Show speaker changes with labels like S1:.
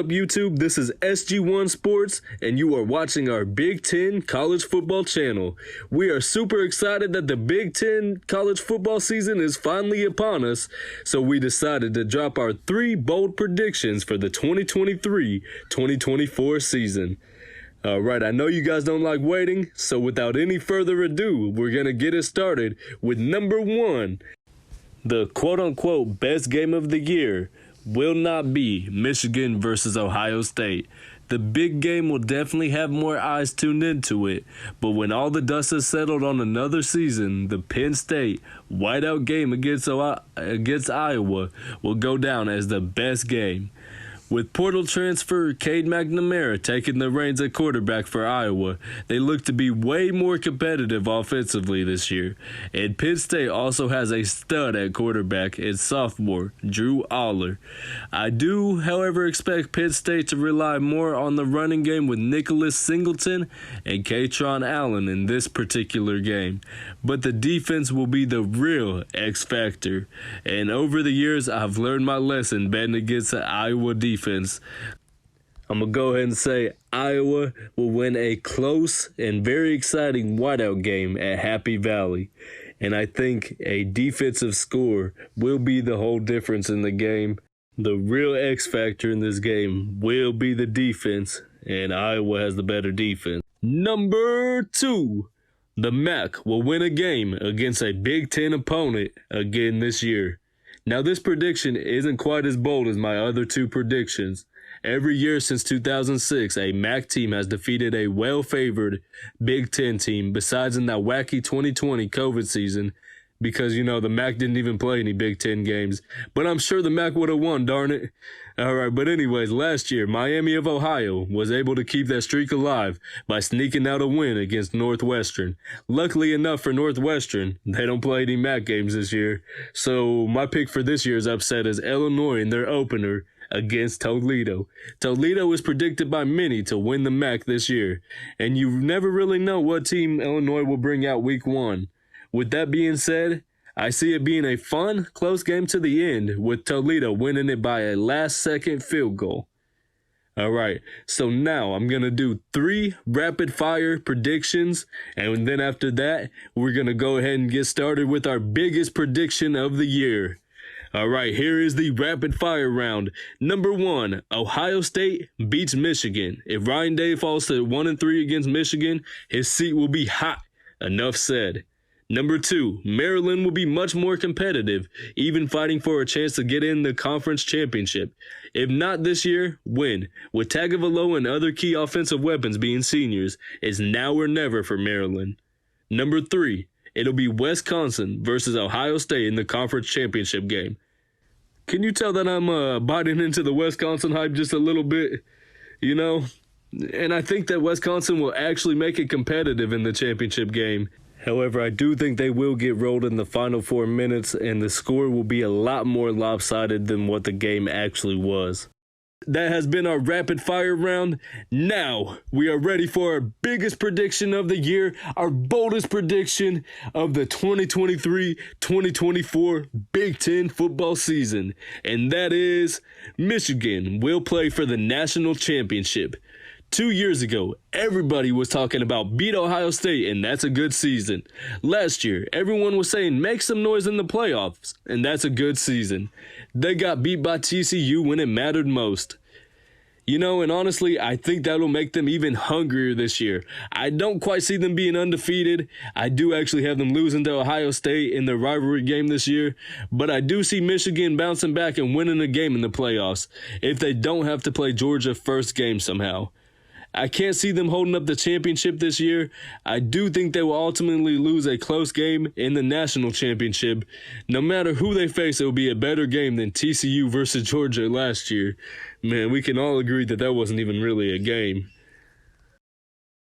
S1: up, YouTube? This is SG1 Sports, and you are watching our Big Ten College Football channel. We are super excited that the Big Ten College Football season is finally upon us, so we decided to drop our 3 bold predictions for the 2023-2024 season. Alright, I know you guys don't like waiting, so without any further ado, we're going to get it started with number 1. The quote-unquote best game of the year will not be Michigan versus Ohio State. The big game will definitely have more eyes tuned into it, but when all the dust has settled on another season, the Penn State whiteout game against Iowa will go down as the best game. With portal transfer Cade McNamara taking the reins at quarterback for Iowa, they look to be way more competitive offensively this year. And Penn State also has a stud at quarterback in sophomore Drew Aller. I do, however, expect Penn State to rely more on the running game with Nicholas Singleton and Kaytron Allen in this particular game. But the defense will be the real X factor. And over the years, I've learned my lesson betting against the Iowa defense. I'm going to go ahead and say Iowa will win a close and very exciting whiteout game at Happy Valley. And I think a defensive score will be the whole difference in the game. The real X factor in this game will be the defense, and Iowa has the better defense. Number 2. The MAC will win a game against a Big Ten opponent again this year. Now, this prediction isn't quite as bold as my other 2 predictions. Every year since 2006, a MAC team has defeated a well-favored Big Ten team, besides in that wacky 2020 COVID season, because, you know, the MAC didn't even play any Big Ten games. But I'm sure the MAC would have won, darn it. All right, but anyways, last year, Miami of Ohio was able to keep that streak alive by sneaking out a win against Northwestern. Luckily enough for Northwestern, they don't play any MAC games this year. So my pick for this year's upset is Illinois in their opener against Toledo. Toledo is predicted by many to win the MAC this year, and you never really know what team Illinois will bring out week 1. With that being said, I see it being a fun, close game to the end, with Toledo winning it by a last-second field goal. All right, so now I'm going to do 3 rapid-fire predictions, and then after that, we're going to go ahead and get started with our biggest prediction of the year. All right, here is the rapid-fire round. Number 1, Ohio State beats Michigan. If Ryan Day falls to 1-3 against Michigan, his seat will be hot. Enough said. Number 2, Maryland will be much more competitive, even fighting for a chance to get in the conference championship. If not this year, when? With Tagovailoa and other key offensive weapons being seniors, it's now or never for Maryland. Number 3, it'll be Wisconsin versus Ohio State in the conference championship game. Can you tell that I'm biting into the Wisconsin hype just a little bit? You know? And I think that Wisconsin will actually make it competitive in the championship game. However, I do think they will get rolled in the final 4 minutes, and the score will be a lot more lopsided than what the game actually was. That has been our rapid fire round. Now we are ready for our biggest prediction of the year, our boldest prediction of the 2023-2024 Big Ten football season. And that is Michigan will play for the national championship. 2 years ago, everybody was talking about beat Ohio State, and that's a good season. Last year, everyone was saying make some noise in the playoffs, and that's a good season. They got beat by TCU when it mattered most. You know, and honestly, I think that'll make them even hungrier this year. I don't quite see them being undefeated. I do actually have them losing to Ohio State in the rivalry game this year, but I do see Michigan bouncing back and winning a game in the playoffs if they don't have to play Georgia first game somehow. I can't see them holding up the championship this year. I do think they will ultimately lose a close game in the national championship. No matter who they face, it will be a better game than TCU versus Georgia last year. Man, we can all agree that that wasn't even really a game.